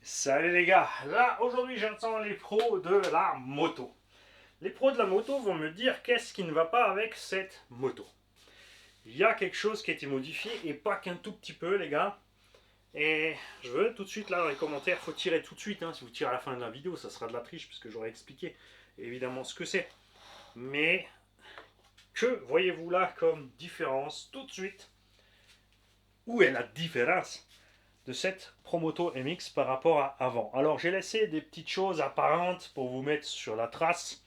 Salut les gars, là aujourd'hui j'entends les pros de la moto. Les pros de la moto vont me dire qu'est-ce qui ne va pas avec cette moto. Il y a quelque chose qui a été modifié et pas qu'un tout petit peu les gars. Et je veux tout de suite là dans les commentaires, faut tirer tout de suite. Hein. Si vous tirez à la fin de la vidéo, ça sera de la triche puisque j'aurais expliqué évidemment ce que c'est. Mais que voyez-vous là comme différence tout de suite? Où est la différence de cette Promoto MX par rapport à avant? Alors j'ai laissé des petites choses apparentes pour vous mettre sur la trace.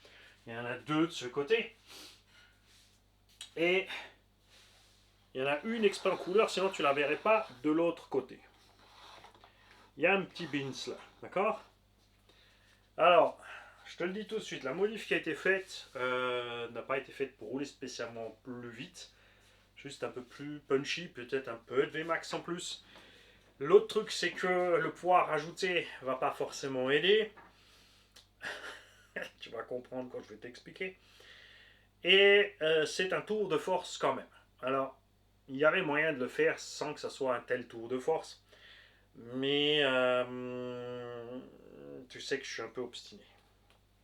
Il y en a deux de ce côté. Et il y en a une exprès en couleur, sinon tu ne la verrais pas de l'autre côté. Il y a un petit bins là, d'accord? Alors, je te le dis tout de suite, la modif qui a été faite n'a pas été faite pour rouler spécialement plus vite. Juste un peu plus punchy, peut-être un peu de VMAX en plus. L'autre truc, c'est que le poids rajouté va pas forcément aider. Tu vas comprendre quand je vais t'expliquer. Et c'est un tour de force quand même. Alors, il y avait moyen de le faire sans que ça soit un tel tour de force. Mais tu sais que je suis un peu obstiné.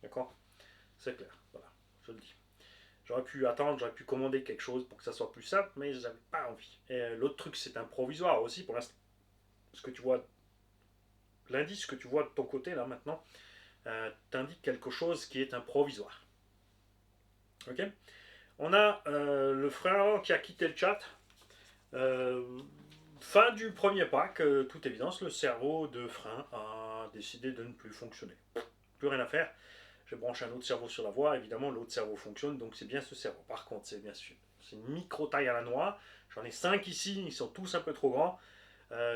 D'accord? C'est clair. Voilà, je le dis. J'aurais pu attendre, j'aurais pu commander quelque chose pour que ça soit plus simple, mais j'avais pas envie. Et l'autre truc, c'est un provisoire aussi pour l'instant. Ce que tu vois, l'indice que tu vois de ton côté là maintenant, t'indique quelque chose qui est un provisoire. Ok? On a le frein avant qui a quitté le chat. Fin du premier pack, toute évidence, le cerveau de frein a décidé de ne plus fonctionner. Plus rien à faire. Je branche un autre cerveau sur la voie, évidemment l'autre cerveau fonctionne, donc c'est bien ce cerveau. Par contre, c'est bien sûr, c'est une micro taille à la noix. J'en ai 5 ici, ils sont tous un peu trop grands.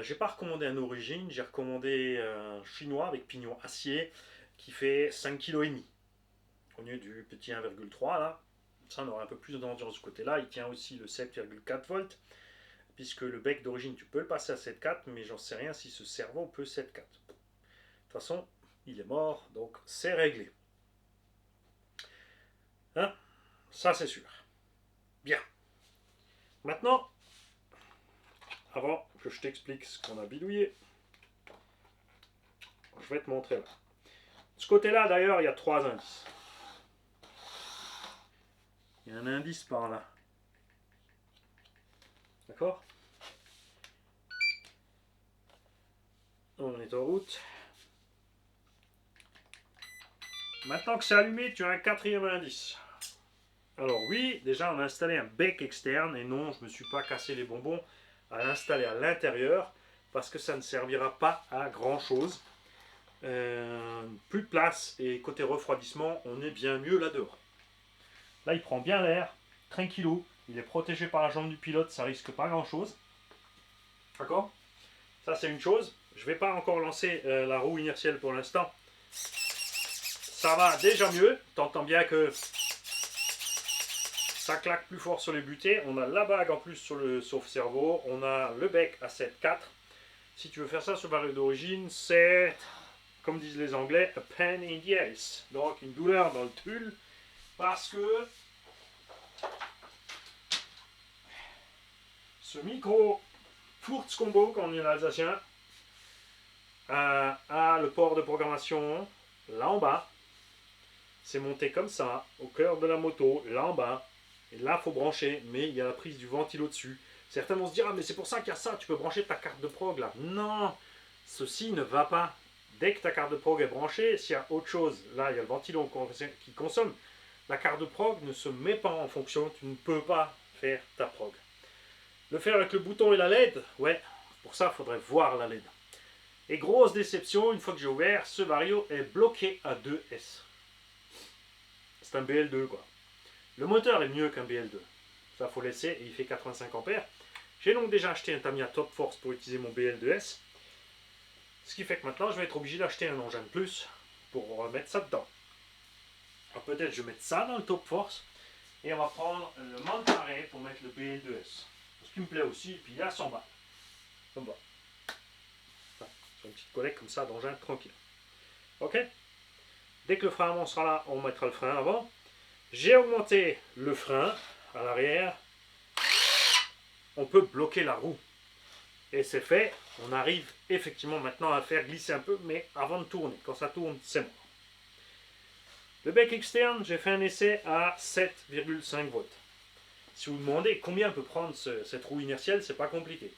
J'ai pas recommandé un origine, j'ai recommandé un chinois avec pignon acier qui fait 5,5 kg au lieu du petit 1,3 là. Ça, on aura un peu plus d'endurance de ce côté-là. Il tient aussi le 7,4 volts, puisque le bec d'origine, tu peux le passer à 7,4, mais j'en sais rien si ce cerveau peut 7,4. De toute façon, il est mort, donc c'est réglé. Hein? Ça, c'est sûr. Bien. Maintenant, avant que je t'explique ce qu'on a bidouillé, je vais te montrer là. De ce côté-là, d'ailleurs, il y a 3 indices. Il y a un indice par là. D'accord? On est en route. Maintenant que c'est allumé, tu as un 4e indice. Alors oui, déjà on a installé un bec externe et non, je ne me suis pas cassé les bonbons à l'installer à l'intérieur parce que ça ne servira pas à grand chose. Plus de place et côté refroidissement, on est bien mieux là dehors. Là il prend bien l'air, tranquillou, il est protégé par la jambe du pilote, ça risque pas grand chose. D'accord? Ça c'est une chose. Je ne vais pas encore lancer la roue inertielle pour l'instant. Ça va déjà mieux, t'entends bien que ça claque plus fort sur les butées. On a la bague en plus sur le sauve-cerveau. On a le bec à 7,4. Si tu veux faire ça sur varieux d'origine, c'est, comme disent les Anglais, a pain in the ass. Donc une douleur dans le tulle. Parce que ce micro Furz Combo, quand on est alsacien, a le port de programmation là en bas. C'est monté comme ça, au cœur de la moto, là en bas. Et là, il faut brancher, mais il y a la prise du ventilo dessus. Certains vont se dire, ah mais c'est pour ça qu'il y a ça, tu peux brancher ta carte de prog là. Non, ceci ne va pas. Dès que ta carte de prog est branchée, s'il y a autre chose, là il y a le ventilo qui consomme, la carte de prog ne se met pas en fonction, tu ne peux pas faire ta prog. Le faire avec le bouton et la LED, ouais, pour ça il faudrait voir la LED. Et grosse déception, une fois que j'ai ouvert, ce Vario est bloqué à 2S. C'est un BL2 quoi. Le moteur est mieux qu'un BL2. Ça faut laisser et il fait 85 ampères. J'ai donc déjà acheté un Tamiya Top Force pour utiliser mon BL2S. Ce qui fait que maintenant je vais être obligé d'acheter un engin de plus pour remettre ça dedans. Alors peut-être je vais mettre ça dans le Top Force et on va prendre le Mantaré pour mettre le BL2S. Ce qui me plaît aussi, et puis il y a 100 balles. Comme ça. Enfin, sur une petite collecte comme ça d'engin tranquille. Ok? Dès que le frein avant sera là, on mettra le frein avant. J'ai augmenté le frein à l'arrière. On peut bloquer la roue. Et c'est fait On arrive effectivement maintenant à faire glisser un peu, mais avant de tourner. Quand ça tourne, c'est mort. Le bec externe, j'ai fait un essai à 7,5 volts. Si vous me demandez combien peut prendre cette roue inertielle, c'est pas compliqué.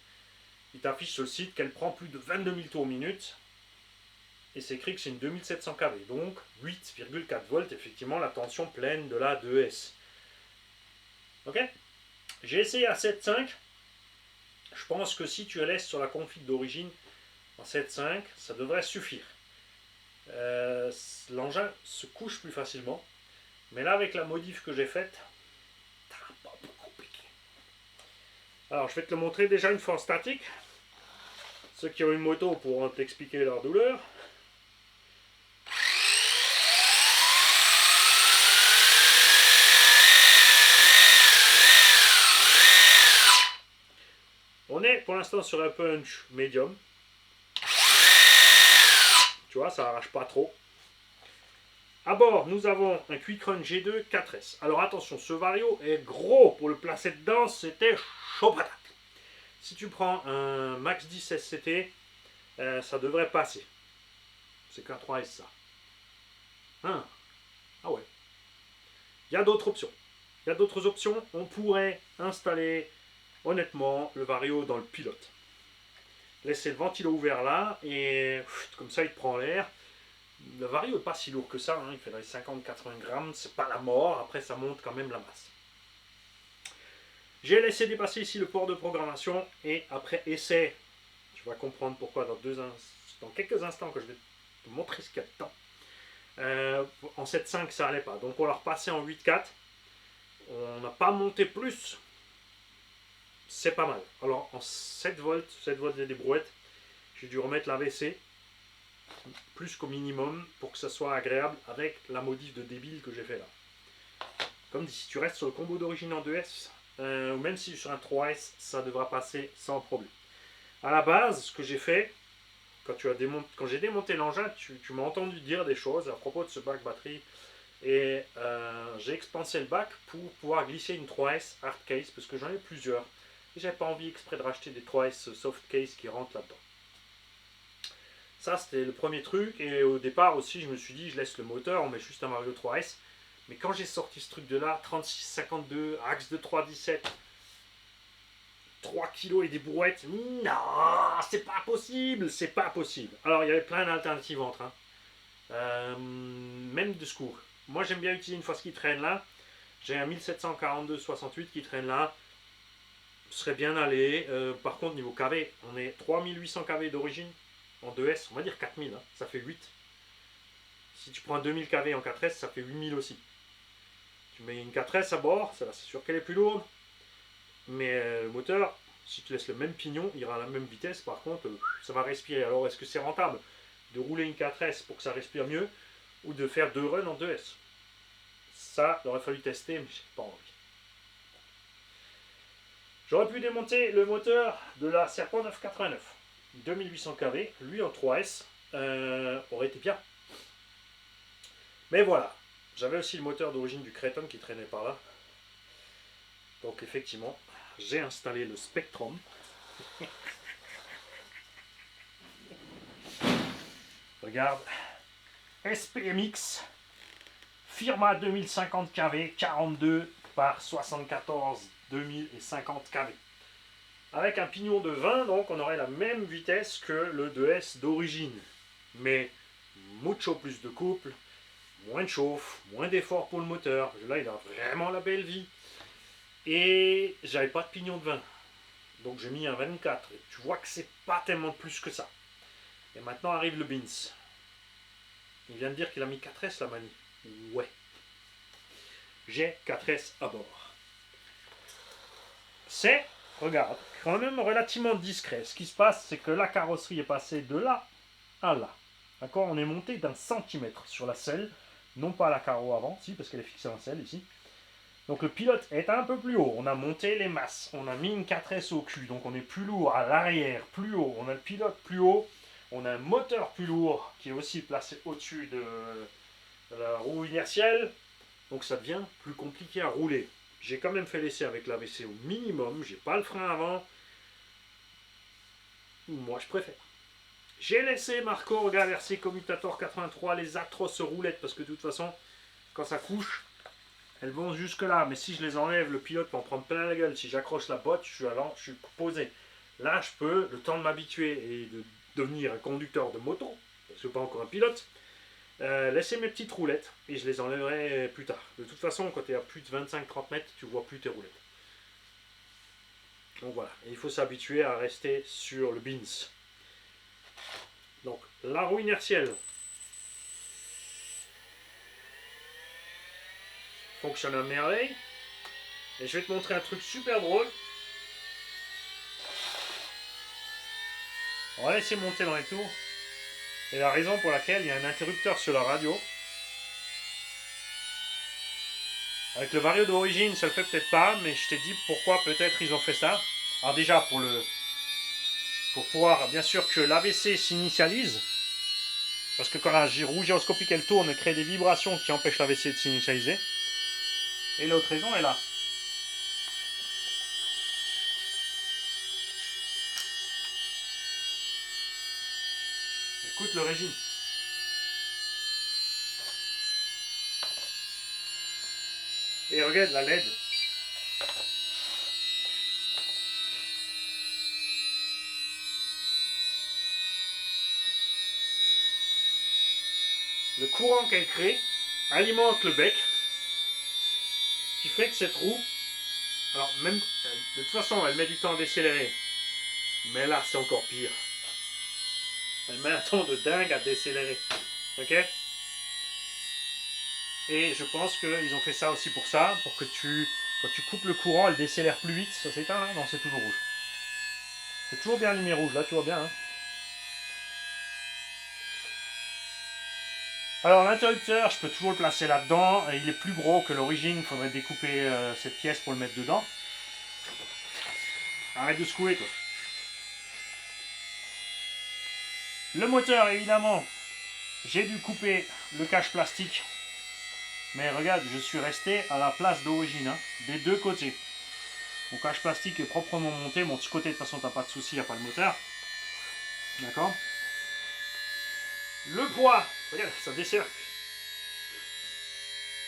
Il t'affiche sur le site qu'elle prend plus de 22 000 tours minute. Et c'est écrit que c'est une 2700 kV. Donc 8,4 volts, effectivement, la tension pleine de la 2S. Ok. J'ai essayé à 7,5. Je pense que si tu la laisses sur la config d'origine en 7,5, ça devrait suffire. L'engin se couche plus facilement. Mais là, avec la modif que j'ai faite, c'est un peu compliqué. Alors, je vais te le montrer déjà une fois en statique. Ceux qui ont une moto pourront t'expliquer leur douleur. On est pour l'instant sur un punch médium. Tu vois, ça n'arrache pas trop. À bord, nous avons un Quick-Run G2 4S. Alors attention, ce Vario est gros. Pour le placer dedans, c'était chaud patate. Si tu prends un Max 10 SCT, ça devrait passer. C'est qu'un 3S ça. Hein? Ah ouais. Il y a d'autres options. Il y a d'autres options. On pourrait installer honnêtement le Vario dans le pilote. Laisser le ventilo ouvert là et comme ça il prend l'air. Le Vario n'est pas si lourd que ça, hein. Il fait 50-80 grammes, c'est pas la mort, après ça monte quand même la masse. J'ai laissé dépasser ici le port de programmation et après essai, tu vas comprendre pourquoi dans quelques instants que je vais te montrer ce qu'il y a dedans. En 7.5 ça allait pas, donc on l'a repassé en 8.4. On n'a pas monté plus, c'est pas mal. Alors en 7 volts et des brouettes, j'ai dû remettre l'AVC plus qu'au minimum pour que ça soit agréable avec la modif de débile que j'ai fait là. Comme dit, si tu restes sur le combo d'origine en 2S, ou même si sur un 3S, ça devra passer sans problème. À la base, ce que j'ai fait, quand j'ai démonté l'engin, tu m'as entendu dire des choses à propos de ce bac batterie. Et j'ai expansé le bac pour pouvoir glisser une 3S hard case, parce que j'en ai plusieurs. Et j'avais pas envie exprès de racheter des 3S soft case qui rentrent là-dedans. Ça, c'était le premier truc. Et au départ aussi, je me suis dit, je laisse le moteur, on met juste un Vario 3S. Mais quand j'ai sorti ce truc de là, 36-52, axe de 3,17, 3 kg et des brouettes, non, c'est pas possible, c'est pas possible. Alors, il y avait plein d'alternatives entre. Même de secours. Moi, j'aime bien utiliser une fois ce qui traîne là. J'ai un 1742-68 qui traîne là. Ce serait bien allé. Par contre, niveau kV, on est 3800 kV d'origine. En 2S, on va dire 4000, hein, ça fait 8. Si tu prends un 2000 kV en 4S, ça fait 8000 aussi. Tu mets une 4S à bord, c'est sûr qu'elle est plus lourde. Mais le moteur, si tu laisses le même pignon, il ira à la même vitesse. Par contre, ça va respirer. Alors, est-ce que c'est rentable de rouler une 4S pour que ça respire mieux ou de faire 2 runs en 2S? Ça, il aurait fallu tester, mais j'ai pas envie. J'aurais pu démonter le moteur de la Serpent 989. 2800 kV, lui en 3S, aurait été bien. Mais voilà, j'avais aussi le moteur d'origine du Creton qui traînait par là. Donc effectivement, j'ai installé le Spectrum. Regarde, SPMX, Firma 2050 kV, 42 par 74 2050 kV. Avec un pignon de 20, donc on aurait la même vitesse que le 2S d'origine. Mais mucho plus de couple, moins de chauffe, moins d'effort pour le moteur. Là, il a vraiment la belle vie. Et j'avais pas de pignon de 20. Donc j'ai mis un 24. Et tu vois que c'est pas tellement plus que ça. Et maintenant arrive le Bins. Il vient de dire qu'il a mis 4S la manie. Ouais. J'ai 4S à bord. C'est, regarde, quand même relativement discret. Ce qui se passe, c'est que la carrosserie est passée de là à là. D'accord? On est monté d'un centimètre sur la selle. Non pas la carreau avant, si, parce qu'elle est fixée en selle ici. Donc le pilote est un peu plus haut. On a monté les masses. On a mis une 4S au cul. Donc on est plus lourd à l'arrière, plus haut. On a le pilote plus haut. On a un moteur plus lourd qui est aussi placé au-dessus de la roue inertielle. Donc ça devient plus compliqué à rouler. J'ai quand même fait l'essai avec l'AVC au minimum. J'ai pas le frein avant. Moi, je préfère. J'ai laissé Marco regarder Commutator 83, les atroces roulettes, parce que de toute façon, quand ça couche, elles vont jusque là. Mais si je les enlève, le pilote peut en prendre plein la gueule. Si j'accroche la botte, je suis posé. Là, je peux, le temps de m'habituer et de devenir un conducteur de moto, parce que je suis pas encore un pilote, laisser mes petites roulettes et je les enlèverai plus tard. De toute façon, quand tu es à plus de 25-30 mètres, tu vois plus tes roulettes. Donc voilà, et il faut s'habituer à rester sur le bins. Donc la roue inertielle fonctionne à merveille. Et je vais te montrer un truc super drôle. On va laisser monter dans les tours. Et la raison pour laquelle il y a un interrupteur sur la radio. Avec le vario d'origine, ça le fait peut-être pas, mais je t'ai dit pourquoi peut-être ils ont fait ça. Alors déjà pour pouvoir, bien sûr, que l'AVC s'initialise. Parce que quand la roue gyroscopique elle tourne, elle crée des vibrations qui empêchent l'AVC de s'initialiser. Et l'autre raison est là. Écoute le régime. Et regarde la LED. Le courant qu'elle crée alimente le bec, qui fait que cette roue, alors même, de toute façon, elle met du temps à décélérer, mais là c'est encore pire. Elle met un temps de dingue à décélérer, ok? Et je pense qu'ils ont fait ça aussi pour ça, pour que quand tu coupes le courant, elle décélère plus vite. Ça s'éteint là? Non, c'est toujours rouge. C'est toujours bien allumé rouge, là tu vois bien. Hein. Alors l'interrupteur, je peux toujours le placer là-dedans. Il est plus gros que l'origine, il faudrait découper cette pièce pour le mettre dedans. Arrête de secouer toi. Le moteur, évidemment, j'ai dû couper le cache plastique. Mais regarde, je suis resté à la place d'origine, hein, des deux côtés. Mon cache plastique est proprement monté. Mon petit côté, de toute façon, t'as pas de souci, il n'y a pas le moteur. D'accord? Le poids, regarde, ça dessert.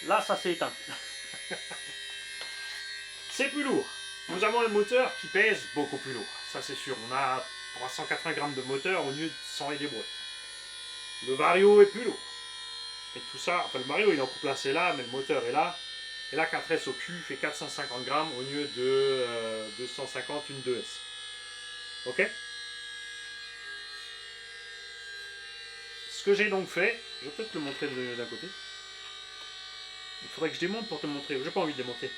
Là, ça s'est éteint. C'est plus lourd. Nous avons un moteur qui pèse beaucoup plus lourd. Ça, c'est sûr. On a 380 grammes de moteur au lieu de 100 et des brouettes. Le Vario est plus lourd. Et tout ça, enfin le Vario il est encore placé là, mais le moteur est là. Et la 4S au cul fait 450 grammes au lieu de 250 une 2S. Ok? Ce que j'ai donc fait, je vais peut-être le montrer d'un côté. Il faudrait que je démonte pour te montrer. J'ai pas envie de démonter.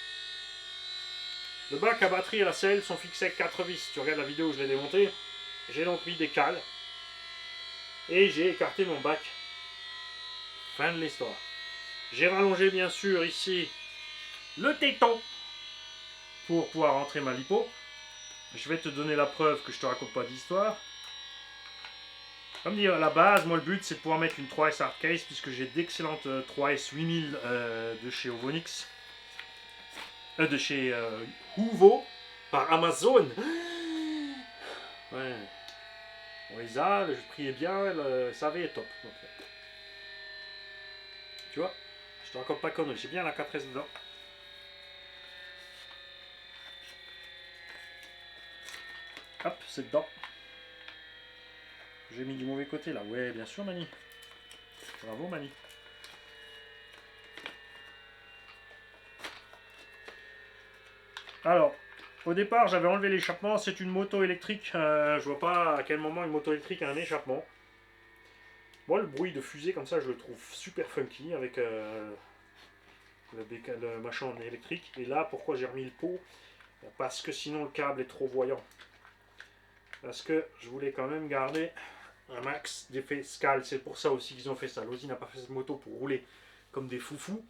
Le bac à batterie et la selle sont fixés avec 4 vis. Tu regardes la vidéo où je l'ai démonté. J'ai donc mis des cales. Et j'ai écarté mon bac. Fin de l'histoire. J'ai rallongé bien sûr ici le téton pour pouvoir rentrer ma lipo. Je vais te donner la preuve que je te raconte pas d'histoire. Comme dit à la base, moi le but c'est de pouvoir mettre une 3S hard case puisque j'ai d'excellentes 3S 8000 de chez Ovonix. De chez Huvo par Amazon. Ouais. On les a, le prix est bien, le SAV est top. Donc, tu vois, je te raconte pas conneries, j'ai bien la 4S dedans. Hop, c'est dedans. J'ai mis du mauvais côté là. Ouais, bien sûr, Mani. Bravo, Mani. Alors, au départ, j'avais enlevé l'échappement. C'est une moto électrique. Je vois pas à quel moment une moto électrique a un échappement. Moi, le bruit de fusée comme ça, je le trouve super funky avec le machin électrique. Et là, pourquoi j'ai remis le pot? Parce que sinon, le câble est trop voyant. Parce que je voulais quand même garder un max d'effet scale. C'est pour ça aussi qu'ils ont fait ça. Losi n'a pas fait cette moto pour rouler comme des foufous.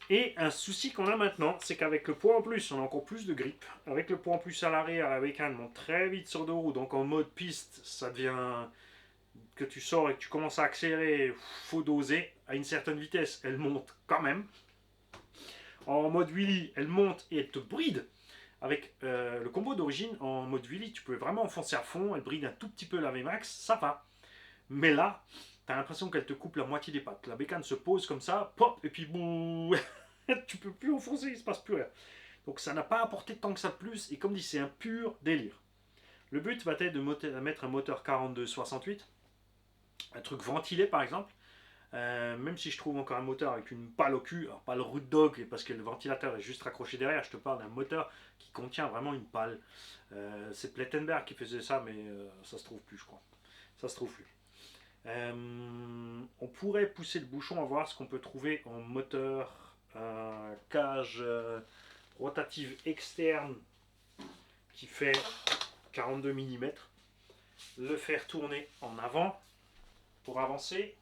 Et un souci qu'on a maintenant, c'est qu'avec le poids en plus, on a encore plus de grip. Avec le poids en plus à l'arrière, la bécane monte très vite sur deux roues. Donc en mode piste, ça devient que tu sors et que tu commences à accélérer, faut doser à une certaine vitesse. Elle monte quand même. En mode wheelie, elle monte et elle te bride avec le combo d'origine en mode Willy, tu pouvais vraiment enfoncer à fond, elle bride un tout petit peu la VMAX, ça va. Mais là, tu as l'impression qu'elle te coupe la moitié des pattes. La bécane se pose comme ça, pop, et puis bouh, tu peux plus enfoncer, il se passe plus rien. Donc ça n'a pas apporté tant que ça de plus, et comme dit, c'est un pur délire. Le but va être de mettre un moteur 42-68, un truc ventilé par exemple. Même si je trouve encore un moteur avec une pale au cul, alors pas le root dog parce que le ventilateur est juste raccroché derrière, je te parle d'un moteur qui contient vraiment une pale. C'est Plettenberg qui faisait ça, mais ça se trouve plus, je crois. Ça se trouve plus. On pourrait pousser le bouchon à voir ce qu'on peut trouver en moteur cage rotative externe qui fait 42 mm. Le faire tourner en avant pour avancer.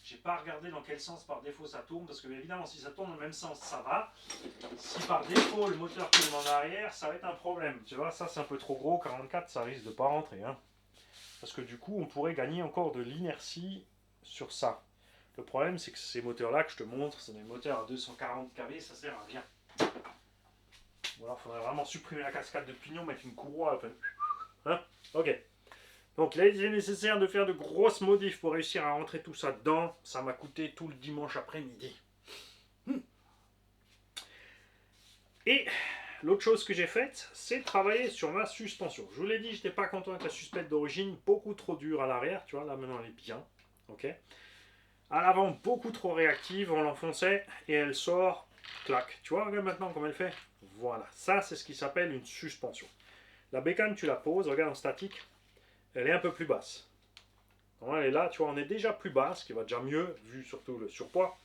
J'ai pas regardé dans quel sens par défaut ça tourne, parce que évidemment si ça tourne dans le même sens ça va. Si par défaut le moteur tourne en arrière, ça va être un problème. Tu vois, ça c'est un peu trop gros, 44 ça risque de pas rentrer. Hein. Parce que du coup on pourrait gagner encore de l'inertie sur ça. Le problème c'est que ces moteurs là que je te montre, c'est des moteurs à 240 kV, ça sert à rien. Ou alors il faudrait vraiment supprimer la cascade de pignon, mettre une courroie. Enfin... Hein, ok. Donc là, il est nécessaire de faire de grosses modifs pour réussir à rentrer tout ça dedans. Ça m'a coûté tout le dimanche après-midi. Et l'autre chose que j'ai faite, c'est travailler sur ma suspension. Je vous l'ai dit, je n'étais pas content avec la suspette d'origine, beaucoup trop dure à l'arrière. Tu vois, là maintenant elle est bien. Ok. À l'avant, beaucoup trop réactive, on l'enfonçait et elle sort, clac. Tu vois, regarde maintenant comment elle fait. Voilà, ça c'est ce qui s'appelle une suspension. La bécane, tu la poses, regarde en statique, elle est un peu plus basse. Donc elle est là, tu vois, on est déjà plus bas, ce qui va déjà mieux, vu surtout le surpoids.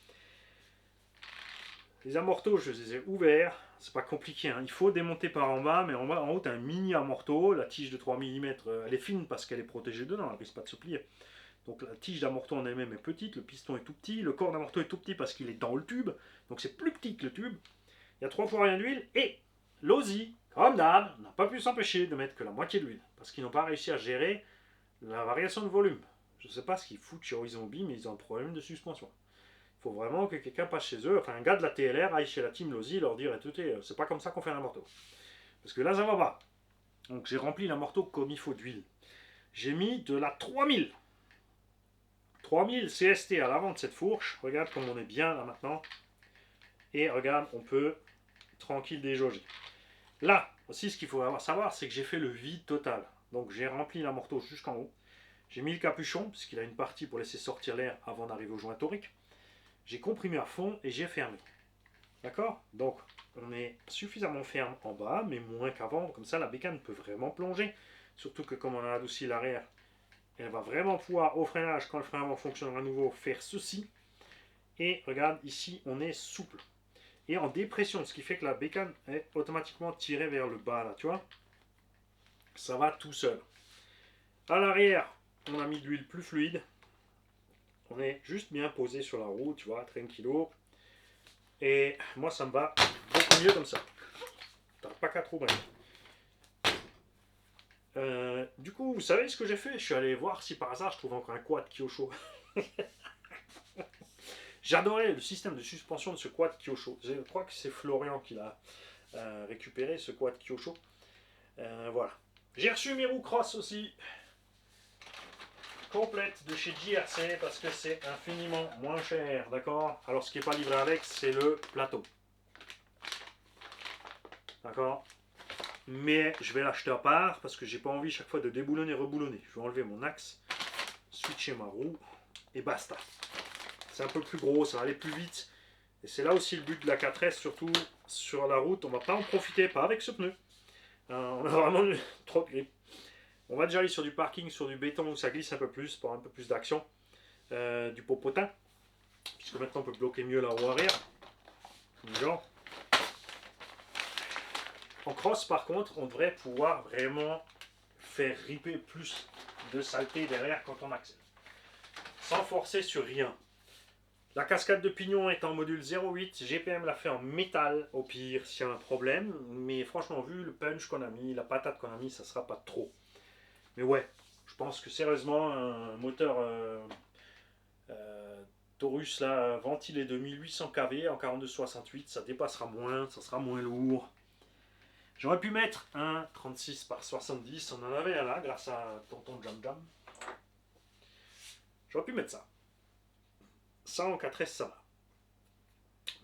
Les amortos, je les ai ouverts, c'est pas compliqué, hein. Il faut démonter par en bas, mais en haut, tu as un mini amorto, la tige de 3 mm, elle est fine parce qu'elle est protégée dedans, elle risque pas de se plier. Donc la tige d'amorto en elle-même est petite, le piston est tout petit, le corps d'amorto est tout petit parce qu'il est dans le tube, donc c'est plus petit que le tube. Il y a 3 fois rien d'huile, et l'OSI, comme d'hab, n'a pas pu s'empêcher de mettre que la moitié d'huile, parce qu'ils n'ont pas réussi à gérer la variation de volume. Je ne sais pas ce qu'ils foutent chez Horizon Hobby, mais ils ont un problème de suspension. Il faut vraiment que quelqu'un passe chez eux, enfin un gars de la TLR aille chez la team Losi leur dire écoutez, c'est pas comme ça qu'on fait un amorto. Parce que là ça va pas. Donc j'ai rempli l'amorto comme il faut d'huile. J'ai mis de la 3000. 3000 CST à l'avant de cette fourche. Regarde comme on est bien là maintenant. Et regarde, on peut tranquille déjauger. Là aussi, ce qu'il faut savoir, c'est que j'ai fait le vide total. Donc j'ai rempli l'amorto jusqu'en haut. J'ai mis le capuchon, puisqu'il a une partie pour laisser sortir l'air avant d'arriver au joint torique. J'ai comprimé à fond et j'ai fermé. D'accord? Donc, on est suffisamment ferme en bas, mais moins qu'avant. Comme ça, la bécane peut vraiment plonger. Surtout que comme on a adouci l'arrière, elle va vraiment pouvoir, au freinage, quand le frein avant fonctionnera à nouveau, faire ceci. Et regarde, ici, on est souple. Et en dépression, ce qui fait que la bécane est automatiquement tirée vers le bas, là, tu vois? Ça va tout seul. À l'arrière, on a mis de l'huile plus fluide. On est juste bien posé sur la roue, tu vois, tranquillo. Et moi, ça me va beaucoup mieux comme ça. T'as pas qu'à trop bref. Du coup, vous savez ce que j'ai fait? Je suis allé voir si par hasard je trouve encore un quad Kyosho. J'adorais le système de suspension de ce quad Kyosho. Je crois que c'est Florian qui l'a récupéré, ce quad Kyosho. Voilà. J'ai reçu mes roues cross aussi. Complète de chez JRC parce que c'est infiniment moins cher, d'accord? Alors ce qui n'est pas livré avec, c'est le plateau. D'accord? Mais je vais l'acheter à part parce que j'ai pas envie chaque fois de déboulonner, reboulonner. Je vais enlever mon axe, switcher ma roue et basta. C'est un peu plus gros, ça va aller plus vite. Et c'est là aussi le but de la 4S, surtout sur la route. On va pas en profiter, pas avec ce pneu. On a vraiment trop de grip. On va déjà aller sur du parking, sur du béton où ça glisse un peu plus pour un peu plus d'action. Du popotin. Puisque maintenant on peut bloquer mieux la roue arrière. Genre. En cross par contre, on devrait pouvoir vraiment faire ripper plus de saleté derrière quand on accède. Sans forcer sur rien. La cascade de pignon est en module 0.8, GPM l'a fait en métal au pire s'il y a un problème, mais franchement vu le punch qu'on a mis, la patate qu'on a mis, ça sera pas trop. Mais ouais, je pense que sérieusement un moteur Taurus là, ventilé de 1800 kV en 42-68, ça dépassera moins, ça sera moins lourd. J'aurais pu mettre un 36 par 70, on en avait un là, grâce à tonton Jam Jam. J'aurais pu mettre ça. Ça en 4S, ça va.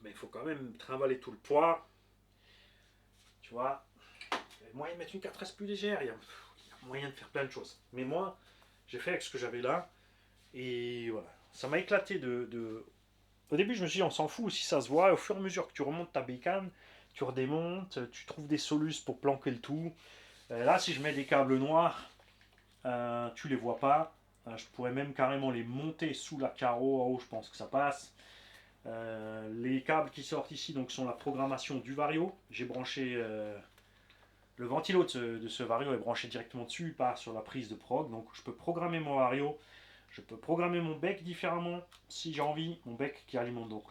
Mais il faut quand même trimballer tout le poids. Tu vois, il y a moyen de mettre une 4S plus légère, il y a moyen de faire plein de choses. Mais moi, j'ai fait avec ce que j'avais là. Et voilà, ça m'a éclaté de... Au début, je me suis dit, on s'en fout si ça se voit. Au fur et à mesure que tu remontes ta bécane, tu redémontes, tu trouves des soluces pour planquer le tout. Là, si je mets des câbles noirs, tu les vois pas. Je pourrais même carrément les monter sous la carreau en haut, je pense que ça passe. Les câbles qui sortent ici donc sont la programmation du Vario. J'ai branché le ventilo de ce Vario est branché directement dessus, pas sur la prise de prog. Donc je peux programmer mon Vario. Je peux programmer mon bec différemment si j'ai envie. Mon bec qui alimente donc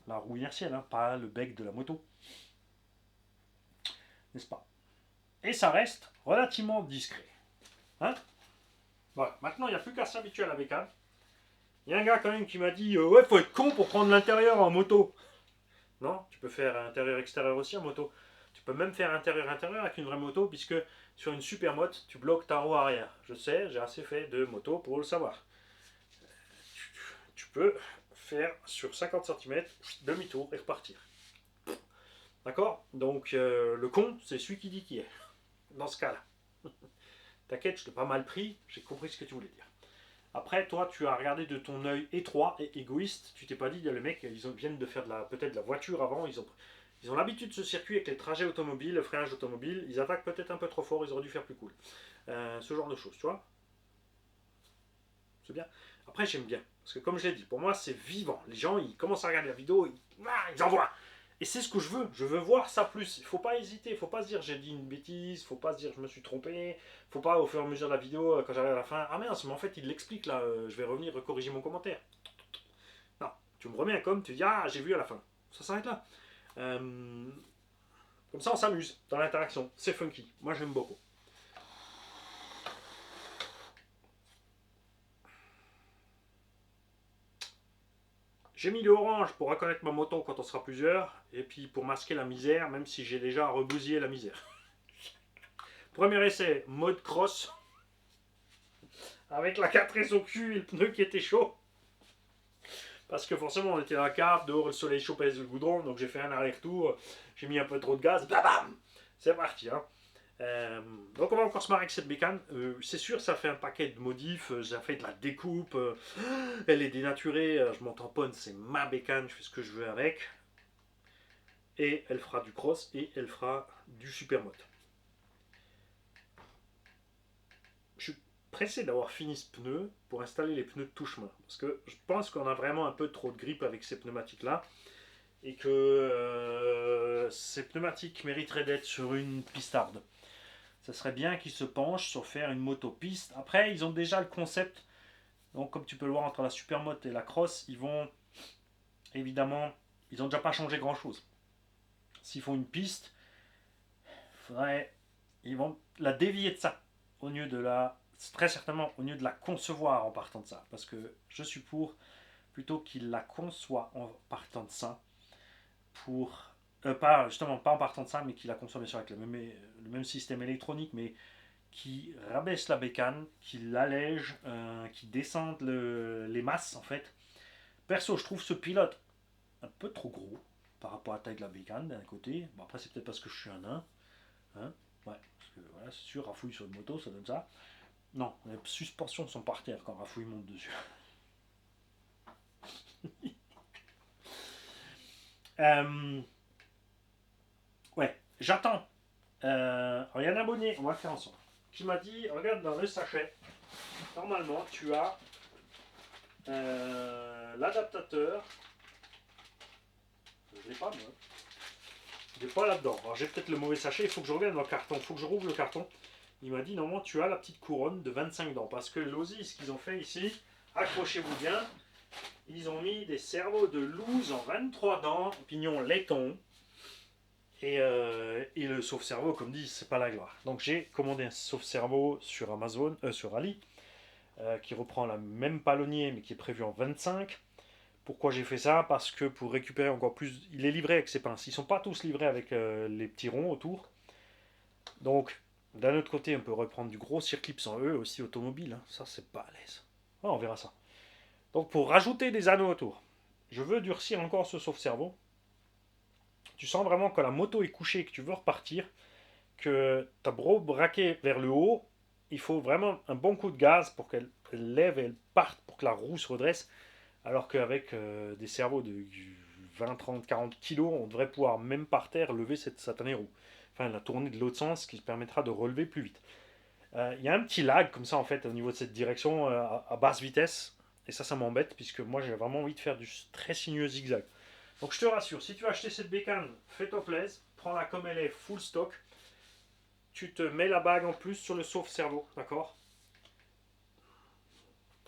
la roue inertielle, hein, pas le bec de la moto. N'est-ce pas? Et ça reste relativement discret. Hein? Voilà. Maintenant, il n'y a plus qu'à s'habituer à la bécane. Il y a un gars quand même qui m'a dit ouais, faut être con pour prendre l'intérieur en moto. Non, tu peux faire intérieur-extérieur aussi en moto. Tu peux même faire intérieur-intérieur avec une vraie moto, puisque sur une super moto, tu bloques ta roue arrière. Je sais, j'ai assez fait de moto pour le savoir. Tu peux faire sur 50 cm, demi-tour et repartir. D'accord? Donc le con, c'est celui qui dit qui est. Dans ce cas-là. T'inquiète, je t'ai pas mal pris, j'ai compris ce que tu voulais dire. Après, toi, tu as regardé de ton œil étroit et égoïste. Tu t'es pas dit, il y a le mec, viennent de faire peut-être de la voiture avant. Ils ont l'habitude de ce circuit avec les trajets automobiles, le freinage automobile. Ils attaquent peut-être un peu trop fort, ils auraient dû faire plus cool. Ce genre de choses, tu vois. C'est bien. Après, j'aime bien. Parce que comme je l'ai dit, pour moi, c'est vivant. Les gens, ils commencent à regarder la vidéo, ils envoient. Et c'est ce que je veux. Je veux voir ça plus. Il ne faut pas hésiter. Il ne faut pas se dire j'ai dit une bêtise. Il ne faut pas se dire je me suis trompé. Il ne faut pas au fur et à mesure de la vidéo, quand j'arrive à la fin, ah mince, mais en fait, il l'explique là. Je vais revenir corriger mon commentaire. Non. Tu me remets un com, tu dis ah, j'ai vu à la fin. Ça s'arrête là. Comme ça, on s'amuse dans l'interaction. C'est funky. Moi, j'aime beaucoup. J'ai mis le orange pour reconnaître ma moto quand on sera plusieurs, et puis pour masquer la misère, même si j'ai déjà rebousillé la misère. Premier essai, mode cross, avec la 4S au cul et le pneu qui était chaud. Parce que forcément on était dans la cave, dehors le soleil chaud pèse le goudron, donc j'ai fait un aller-retour, j'ai mis un peu trop de gaz, bam, c'est parti. Hein. Donc on va encore se marrer avec cette bécane. C'est sûr, ça fait un paquet de modifs. J'ai fait de la découpe. Elle est dénaturée. Je m'en tamponne. C'est ma bécane. Je fais ce que je veux avec. Et elle fera du cross et elle fera du supermoto. Je suis pressé d'avoir fini ce pneu pour installer les pneus de touche-main. Parce que je pense qu'on a vraiment un peu trop de grippe avec ces pneumatiques-là. Et que ces pneumatiques mériteraient d'être sur une pistarde. Ça serait bien qu'ils se penchent sur faire une moto-piste. Après, ils ont déjà le concept. Donc, comme tu peux le voir entre la supermoto et la cross, ils vont évidemment, ils n'ont déjà pas changé grand-chose. S'ils font une piste, ils vont la dévier de ça au lieu de la, très certainement au lieu de la concevoir en partant de ça. Parce que je suis pour plutôt qu'ils la conçoivent en partant de ça pour pas justement pas en partant de ça, mais qu'il la conçoit bien sûr avec le même système électronique, mais qui rabaisse la bécane, qui l'allège, qui descende les masses en fait. Perso, je trouve ce pilote un peu trop gros par rapport à la taille de la bécane d'un côté. Bon, après, c'est peut-être parce que je suis un nain. Hein, ouais, parce que voilà, c'est sûr, Rafouille sur une moto, ça donne ça. Non, les suspensions sont par terre quand Rafouille monte dessus. Ouais, j'attends. Il y a un abonné, on va le faire ensemble, qui m'a dit regarde dans le sachet, normalement tu as l'adaptateur. Je l'ai pas moi. Il n'est pas là-dedans. Alors j'ai peut-être le mauvais sachet, il faut que je regarde dans le carton, il faut que je rouvre le carton. Il m'a dit normalement tu as la petite couronne de 25 dents. Parce que l'Aussie, ce qu'ils ont fait ici, accrochez-vous bien, ils ont mis des cerveaux de louse en 23 dents, pignon laiton. Et le sauve-cerveau, comme dit, c'est pas la gloire. Donc j'ai commandé un sauve-cerveau sur Amazon, sur Ali, qui reprend la même palonnier mais qui est prévu en 25. Pourquoi j'ai fait ça? Parce que pour récupérer encore plus, il est livré avec ses pinces. Ils sont pas tous livrés avec les petits ronds autour. Donc, d'un autre côté, on peut reprendre du gros circlip sans eux aussi automobile. Hein. Ça, c'est pas à l'aise. Ah, on verra ça. Donc, pour rajouter des anneaux autour, je veux durcir encore ce sauve-cerveau. Tu sens vraiment que la moto est couchée et que tu veux repartir, que ta bro braqué vers le haut, il faut vraiment un bon coup de gaz pour qu'elle lève et elle parte pour que la roue se redresse. Alors qu'avec des cerveaux de 20, 30, 40 kilos, on devrait pouvoir, même par terre, lever cette satanée roue. Enfin, la tourner de l'autre sens, ce qui permettra de relever plus vite. Il y a un petit lag comme ça, en fait, au niveau de cette direction à basse vitesse. Et ça m'embête, puisque moi, j'ai vraiment envie de faire du très sinueux zigzag. Donc, je te rassure, si tu as acheté cette bécane, fais-toi plaisir. Prends-la comme elle est, full stock. Tu te mets la bague en plus sur le sauve-cerveau, d'accord?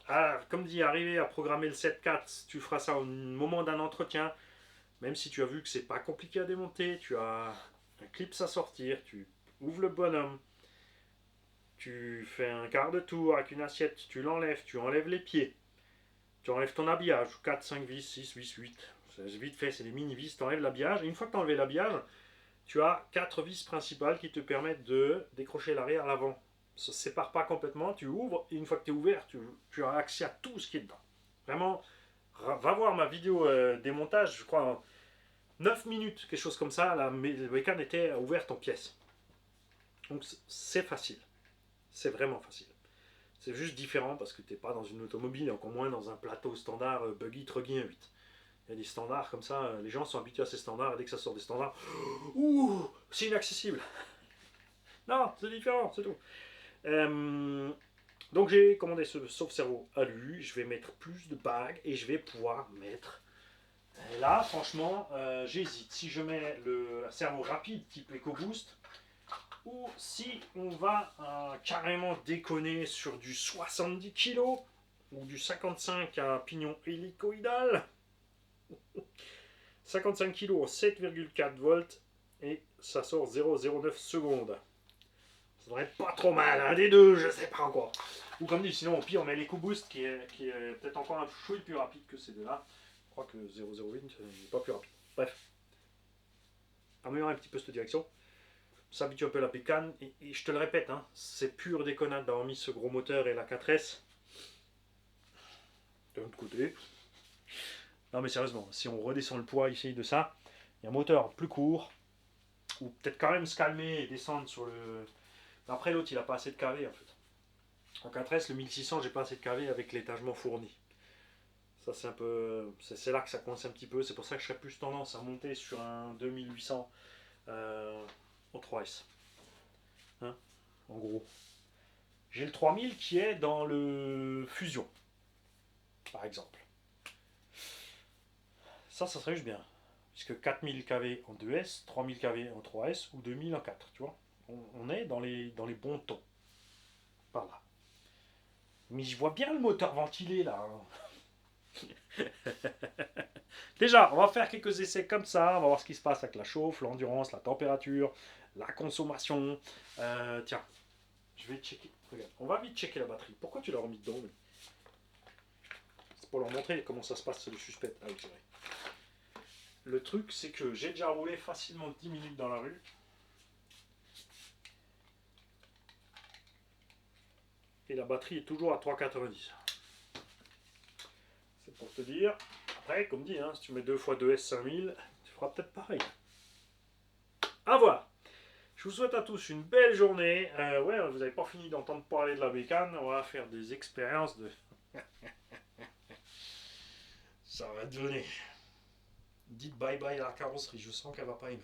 Ah, comme dit, arriver à programmer le 7.4, tu feras ça au moment d'un entretien. Même si tu as vu que c'est pas compliqué à démonter, tu as un clip à sortir, tu ouvres le bonhomme, tu fais un quart de tour avec une assiette, tu l'enlèves, tu enlèves les pieds, tu enlèves ton habillage, 4, 5 vis, 6 vis, 8. C'est vite fait, c'est des mini-vis, tu enlèves l'habillage. Et une fois que tu as enlevé l'habillage, tu as 4 vis principales qui te permettent de décrocher l'arrière à l'avant. Ça ne se sépare pas complètement, tu ouvres, et une fois que tu es ouvert, tu as accès à tout ce qui est dedans. Vraiment, va voir ma vidéo démontage, je crois, 9 minutes, quelque chose comme ça, la bécane était ouverte en pièces. Donc c'est facile. C'est vraiment facile. C'est juste différent parce que tu n'es pas dans une automobile, encore moins dans un plateau standard buggy truggy 1.8. Il y a des standards comme ça, les gens sont habitués à ces standards, et dès que ça sort des standards, ouh, c'est inaccessible. Non, c'est différent, c'est tout. Donc j'ai commandé ce sauve-cerveau alu, je vais mettre plus de bagues et je vais pouvoir mettre. Et là, franchement, j'hésite. Si je mets le cerveau rapide type EcoBoost, ou si on va carrément déconner sur du 70 kg ou du 55 à pignon hélicoïdal. 55 kg, 7,4 volts et ça sort 0,09 secondes. Ça devrait être pas trop mal, un des deux, je sais pas encore. Ou comme dit, sinon au pire on met l'EcoBoost qui est peut-être encore un chouille plus rapide que ces deux-là. Je crois que 0,08 n'est pas plus rapide. Bref, améliorer un petit peu cette direction. S'habitue un peu à la bécane. Et je te le répète, hein, c'est pure déconnade d'avoir mis ce gros moteur et la 4S. De l'autre côté. Non mais sérieusement, si on redescend le poids ici de ça, il y a un moteur plus court. Ou peut-être quand même se calmer et descendre sur le. Après l'autre, il a pas assez de kV en fait. En 4S, le 1600, j'ai pas assez de kV avec l'étagement fourni. Ça c'est un peu. C'est là que ça coince un petit peu. C'est pour ça que je serais plus tendance à monter sur un 2800 au 3S. Hein, en gros. J'ai le 3000 qui est dans le Fusion, par exemple. Ça serait juste bien. Puisque 4000 kV en 2S, 3000 kV en 3S ou 2000 en 4, tu vois. On est dans les bons tons. Par là. Mais je vois bien le moteur ventilé là. Déjà, on va faire quelques essais comme ça. On va voir ce qui se passe avec la chauffe, l'endurance, la température, la consommation. Tiens, je vais checker. Regarde, on va vite checker la batterie. Pourquoi tu l'as remis dedans lui? C'est pour leur montrer comment ça se passe, c'est le suspect. Ah oui, c'est vrai. Le truc, c'est que j'ai déjà roulé facilement 10 minutes dans la rue. Et la batterie est toujours à 3,90. C'est pour te dire. Après, comme dit, hein, si tu mets 2 x 2S 5000, tu feras peut-être pareil. À voir. Je vous souhaite à tous une belle journée. Ouais, vous n'avez pas fini d'entendre parler de la bécane. On va faire des expériences de. Ça va donner. Dites bye bye à la carrosserie. Je sens qu'elle va pas aimer.